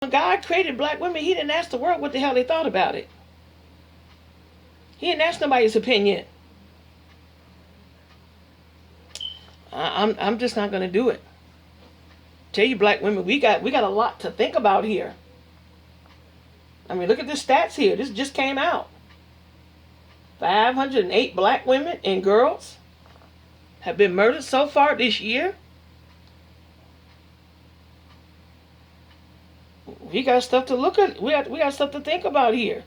When God created black women, he didn't ask the world what the hell they thought about it. He didn't ask nobody's opinion. I'm just not gonna do it. Tell you, black women, we got a lot to think about here. I mean, look at the stats here. This just came out. 508 black women and girls have been murdered so far this year. We got stuff to look at. We got stuff to think about here.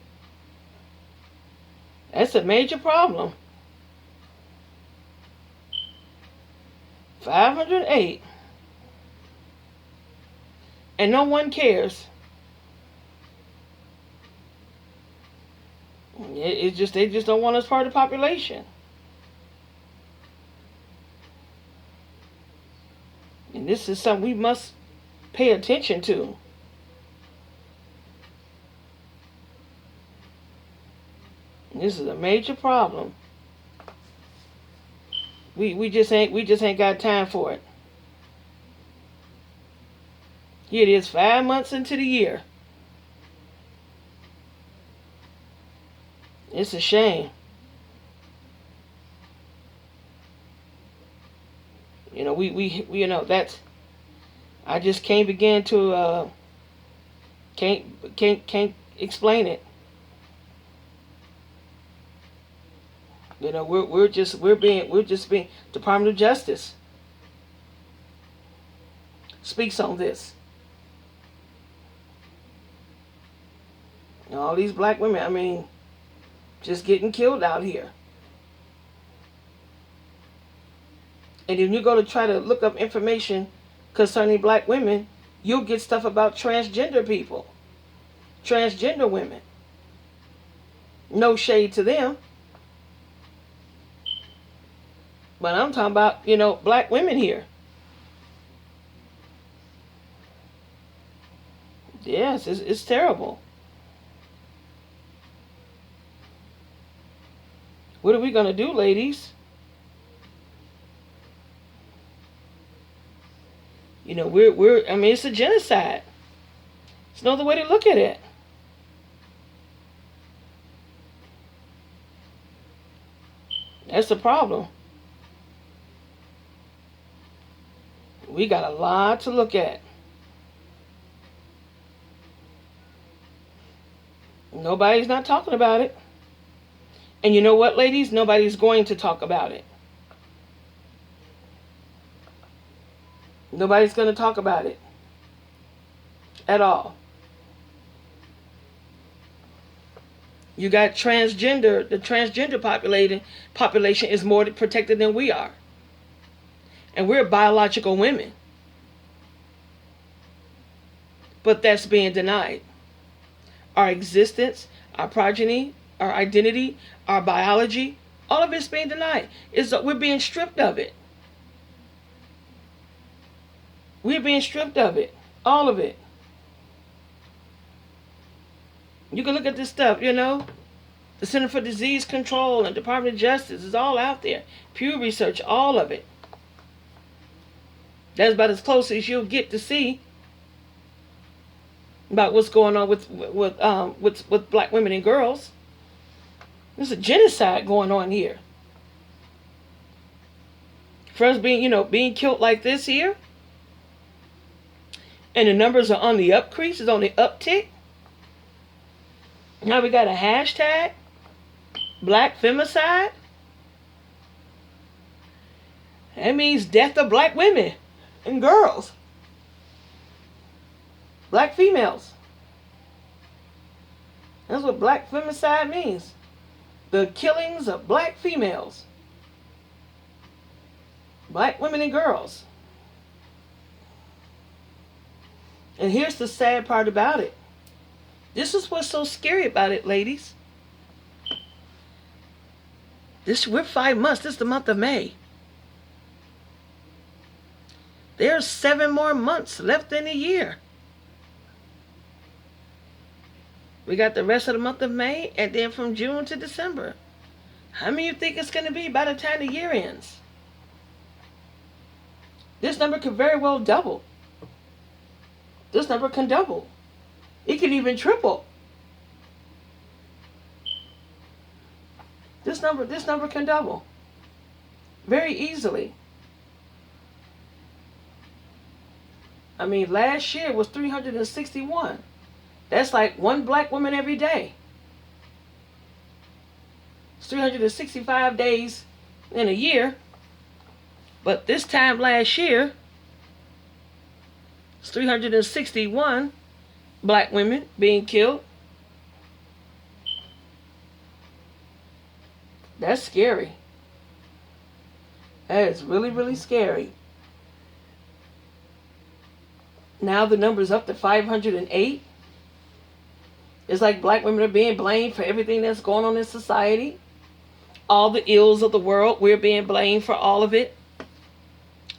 That's a major problem. 508. And no one cares. It's just they just don't want us part of the population. And this is something we must pay attention to. This is a major problem. We just ain't got time for it. Here it is, 5 months into the year. It's a shame. That's, I just can't begin to can't explain it. We're just being Department of Justice speaks on this. All these black women, I mean, just getting killed out here. And if you go to try to look up information concerning black women, you'll get stuff about transgender people, transgender women. No shade to them. But I'm talking about, black women here. Yes, it's terrible. What are we going to do, ladies? It's a genocide. There's no other way to look at it. That's the problem. We got a lot to look at. Nobody's not talking about it. And you know what, ladies? Nobody's going to talk about it. Nobody's going to talk about it at all. You got transgender. The transgender population is more protected than we are. And we're biological women. But that's being denied. Our existence, our progeny, our identity, our biology, all of it's being denied. We're being stripped of it. We're being stripped of it. All of it. You can look at this stuff, The Center for Disease Control and Department of Justice is all out there. Pew Research, all of it. That's about as close as you'll get to see about what's going on with black women and girls. There's a genocide going on here. For us being killed like this here, and the numbers are on the upcrease, it's on the uptick. Now we got a hashtag, Black Femicide. That means death of black women and girls. Black females. That's what black femicide means. The killings of black females. Black women and girls. And here's the sad part about it. This is what's so scary about it, ladies. We're 5 months. This is the month of May. There's 7 more months left in the year. We got the rest of the month of May, and then from June to December. How many of you think it's going to be by the time the year ends? This number could very well double. This number can double. It can even triple. This number can double very easily. I mean, last year was 361. That's like one black woman every day. It's 365 days in a year. But this time last year, it's 361 black women being killed. That's scary. That is really, really scary. Now the number's up to 508. It's like black women are being blamed for everything that's going on in society. All the ills of the world, we're being blamed for all of it.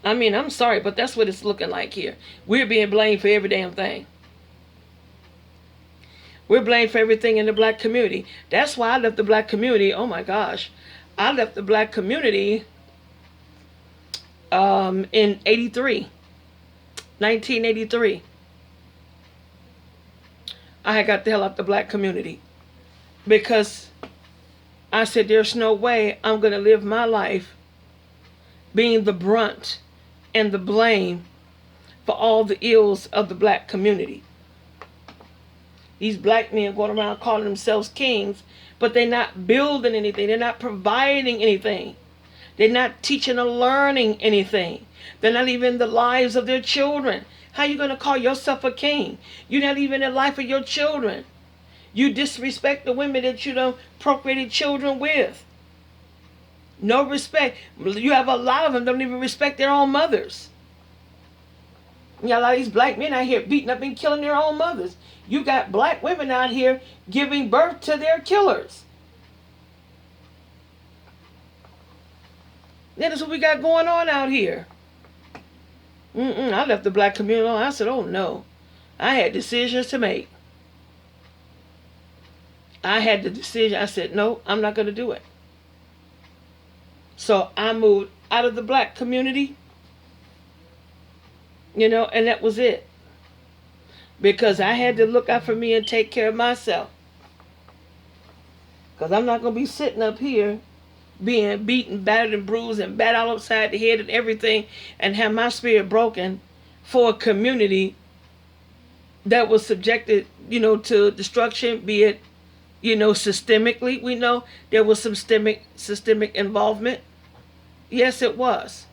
I mean, I'm sorry, but that's what it's looking like here. We're being blamed for every damn thing. We're blamed for everything in the black community. That's why I left the black community. Oh my gosh. I left the black community in 83. 1983. I had got the hell out the black community. Because I said, there's no way I'm going to live my life being the brunt and the blame for all the ills of the black community. These black men going around calling themselves kings, but they're not building anything. They're not providing anything. They're not teaching or learning anything. They're not even in the lives of their children. How are you going to call yourself a king? You're not even in the life of your children. You disrespect the women that you done procreated children with. No respect. You have a lot of them don't even respect their own mothers. You got a lot of these black men out here beating up and killing their own mothers. You got black women out here giving birth to their killers. That is what we got going on out here. I left the black community alone. I said, oh no. I had decisions to make. I had the decision. I said, no, I'm not going to do it. So I moved out of the black community. And that was it. Because I had to look out for me and take care of myself. Because I'm not going to be sitting up here being beaten, battered, and bruised, and bat all upside the head and everything, and have my spirit broken for a community that was subjected, to destruction, be it, systemically. We know there was some systemic involvement. Yes, it was.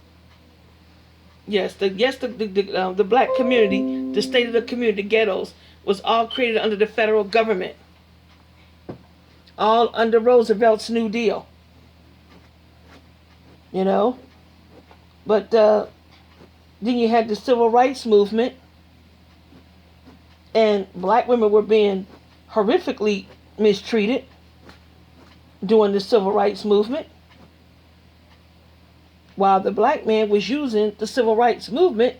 Yes, the black community, the state of the community, the ghettos, was all created under the federal government. All under Roosevelt's New Deal. But then you had the civil rights movement, and black women were being horrifically mistreated during the civil rights movement, while the black man was using the civil rights movement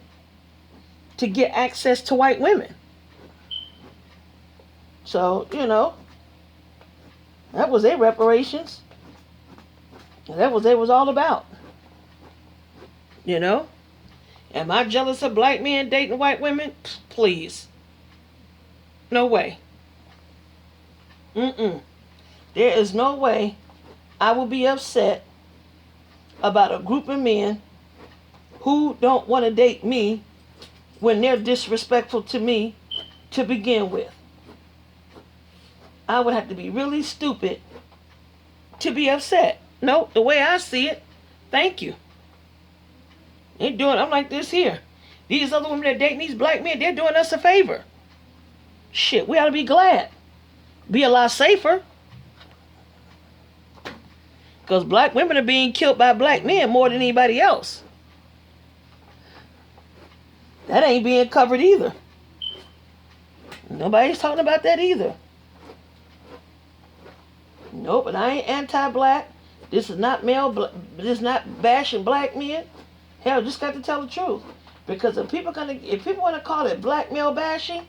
to get access to white women. So, that was their reparations. That was what it was all about. Am I jealous of black men dating white women? Please. No way. There is no way I will be upset about a group of men who don't want to date me when they're disrespectful to me to begin with. I would have to be really stupid to be upset. No, the way I see it, thank you. I'm like this here. These other women that dating these black men, they're doing us a favor. Shit, we ought to be glad. Be a lot safer. Because black women are being killed by black men more than anybody else. That ain't being covered either. Nobody's talking about that either. Nope, and I ain't anti-black. This is not this is not bashing black men. Hell, just got to tell the truth. Because if people want to call it black male bashing,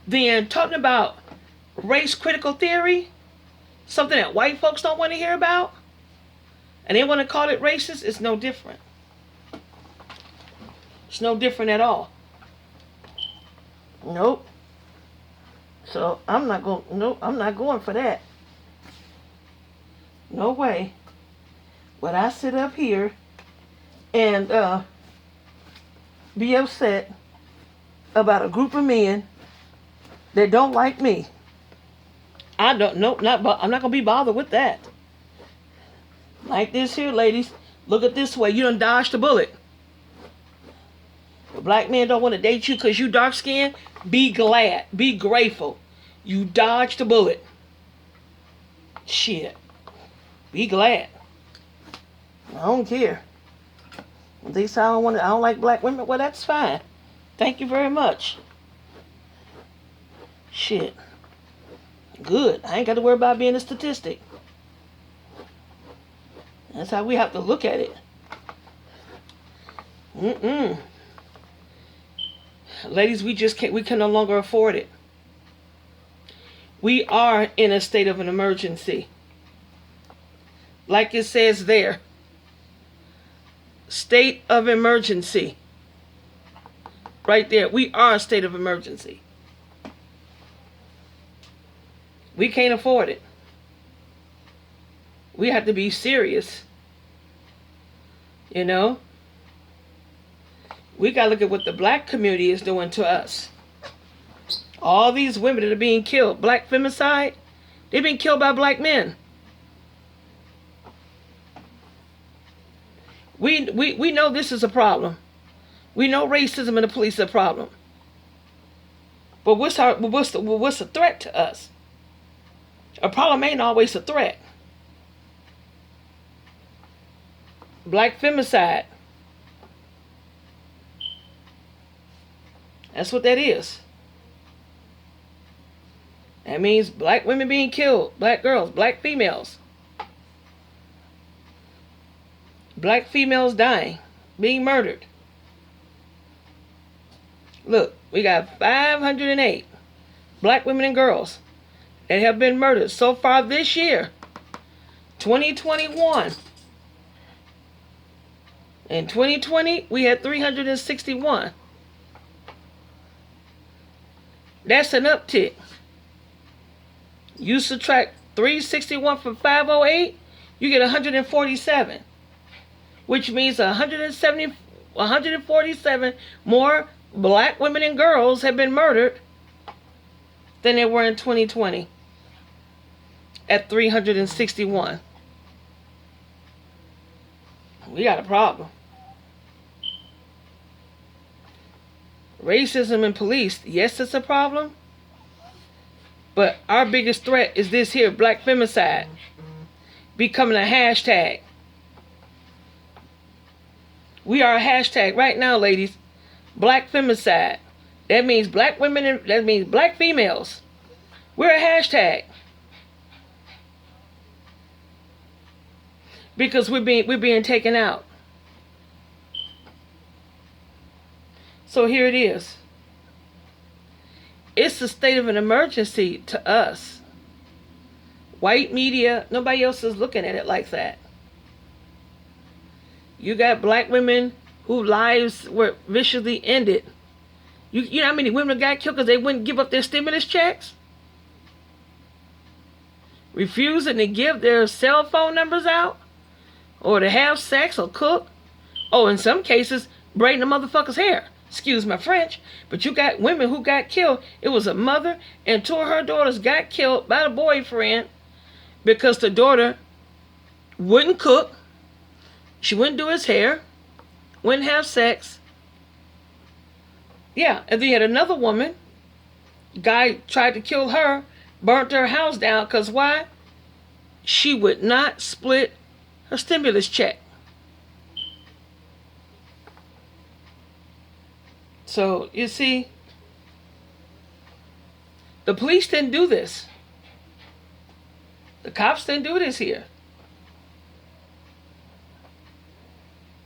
then talking about race critical theory, something that white folks don't want to hear about, and they want to call it racist, it's no different. It's no different at all. Nope. So I'm not going. No, I'm not going for that. No way. Would I sit up here and be upset about a group of men that don't like me? I don't know. I'm not gonna be bothered with that. Like this here, ladies. Look at this way. You done dodged the bullet. The black men don't want to date you because you dark skinned. Be glad. Be grateful. You dodged the bullet. Shit. Be glad. I don't care. If they say I don't like black women, well that's fine. Thank you very much. Shit. Good. I ain't got to worry about being a statistic. That's how we have to look at it. Ladies, we can no longer afford it. We are in a state of an emergency. Like it says there. State of emergency. Right there. We are a state of emergency. We can't afford it. We have to be serious. You know? We got to look at what the black community is doing to us. All these women that are being killed, black femicide, they're being killed by black men. We know this is a problem. We know racism and the police is a problem. But what's the threat to us? A problem ain't always a threat. Black femicide. That's what that is. That means black women being killed, black girls, black females. Black females dying, being murdered. Look, we got 508 black women and girls that have been murdered so far this year, 2021. In 2020, we had 361. That's an uptick. You subtract 361 from 508, you get 147. Which means 147 more black women and girls have been murdered than there were in 2020 at 361. We got a problem. Racism in police, yes, it's a problem. But our biggest threat is this here, black femicide, becoming a hashtag. We are a hashtag right now, ladies. Black femicide. That means black women and that means black females. We're a hashtag. Because we're being taken out. So here it is. It's a state of an emergency to us. White media, nobody else is looking at it like that. You got black women whose lives were viciously ended. You know how many women got killed because they wouldn't give up their stimulus checks? Refusing to give their cell phone numbers out? Or to have sex or cook? Oh, in some cases, braiding a motherfucker's hair. Excuse my French. But you got women who got killed. It was a mother and two of her daughters got killed by the boyfriend because the daughter wouldn't cook. She wouldn't do his hair. Wouldn't have sex. Yeah, and then you had another woman. Guy tried to kill her. Burnt her house down because why? She would not split her stimulus check. So, you see, the police didn't do this. The cops didn't do this here.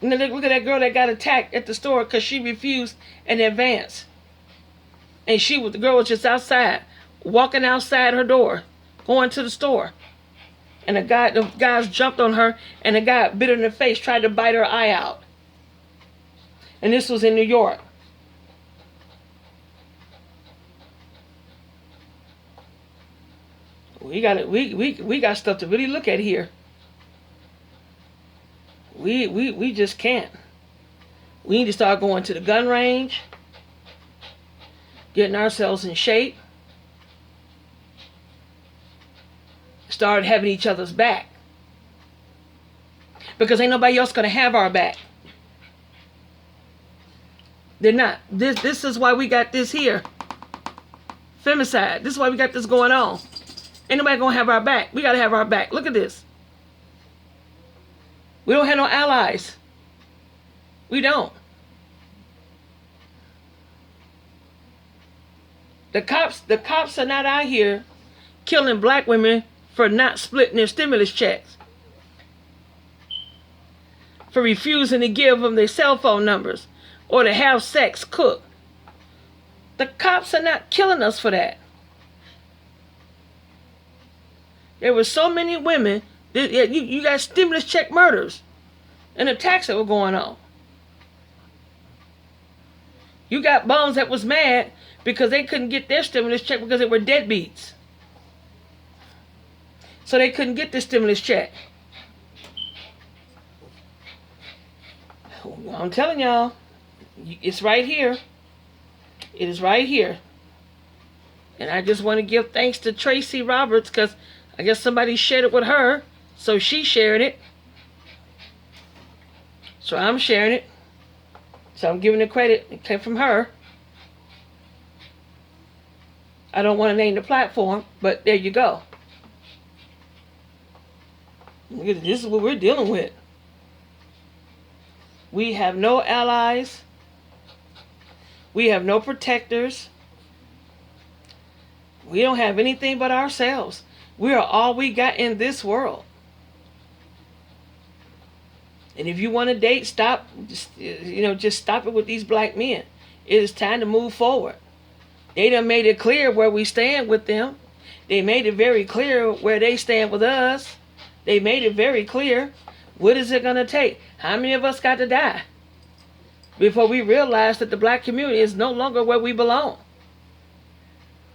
And then look at that girl that got attacked at the store because she refused an advance. And the girl was just outside, walking outside her door, going to the store. And the guys jumped on her, and the guy bit her in the face, tried to bite her eye out. And this was in New York. We got stuff to really look at here. We just can't. We need to start going to the gun range, getting ourselves in shape, start having each other's back. Because ain't nobody else gonna have our back. They're not. This is why we got this here. Femicide. This is why we got this going on. Ain't nobody gonna have our back. We gotta have our back. Look at this. We don't have no allies. We don't. The cops are not out here killing black women for not splitting their stimulus checks, for refusing to give them their cell phone numbers, or to have sex cooked. The cops are not killing us for that. There were so many women, you got stimulus check murders and attacks that were going on. You got bums that was mad because they couldn't get their stimulus check because they were deadbeats. So they couldn't get the stimulus check. I'm telling y'all, it's right here. It is right here. And I just want to give thanks to Tracy Roberts, because I guess somebody shared it with her, so she shared it. So I'm sharing it. So I'm giving the credit. It came from her. I don't want to name the platform, but there you go. This is what we're dealing with. We have no allies. We have no protectors. We don't have anything but ourselves. We are all we got in this world. And if you want to date, stop. Just stop it with these black men. It is time to move forward. They done made it clear where we stand with them. They made it very clear where they stand with us. They made it very clear. What is it going to take? How many of us got to die before we realize that the black community is no longer where we belong?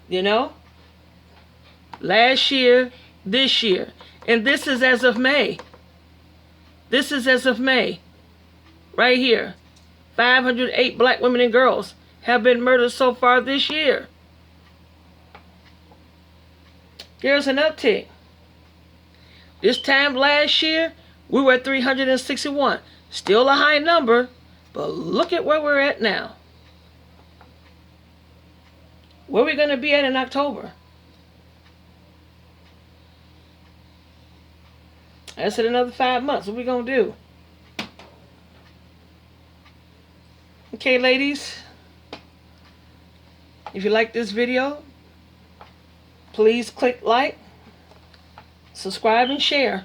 You know? Last year, this year. And this is as of May. This is as of May. Right here. 508 black women and girls have been murdered so far this year. There's an uptick. This time last year, we were at 361. Still a high number, but look at where we're at now. Where are we going to be at in October? That's in another 5 months. What are we going to do? Okay, ladies. If you like this video, please click like, subscribe, and share.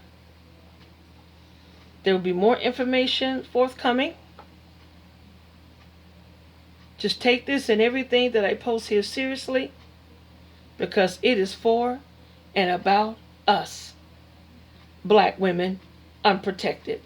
There will be more information forthcoming. Just take this and everything that I post here seriously, because it is for and about us, black women, unprotected.